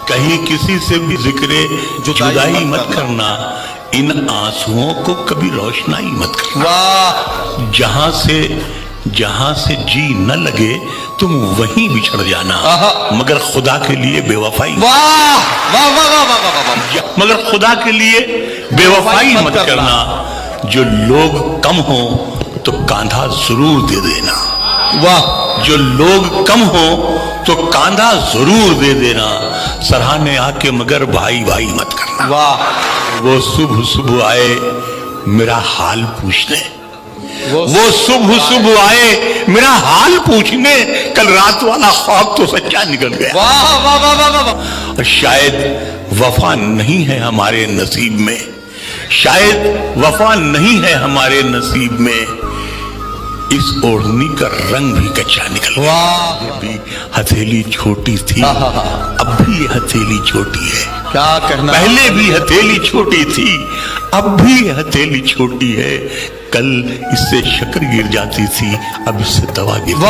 کہیں کسی سے بھی ذکر جدائی مت کرنا، ان آنسوؤں کو کبھی روشنائی مت کرنا، جہاں سے جی نہ لگے تم وہیں بچھڑ جانا، مگر خدا کے لیے بے وفائی، مگر خدا کے لیے بے وفائی مت کرنا۔ جو لوگ کم ہوں تو کاندھا ضرور دے دینا، جو لوگ کم ہوں تو کاندھا ضرور دے دینا، سراہنے آ کے مگر بھائی بھائی مت کرنا۔ وہ صبح آئے میرا حال پوچھنے، وہ صبح آئے میرا حال پوچھنے، کل رات والا خواب تو سچا نکل گیا۔ اور شاید وفا نہیں ہے ہمارے نصیب میں، شاید وفا نہیں ہے ہمارے نصیب میں، اس اوڑھنی کا رنگ بھی کچا نکل گیا۔ بھی ہتھیلی چھوٹی تھی، اب بھی یہ ہتھیلی چھوٹی ہے، کیا کہنا، پہلے بھی ہتھیلی چھوٹی تھی، اب بھی یہ ہتھیلی چھوٹی ہے، کل اس سے شکر گر جاتی تھی، اب اس سے دوا گر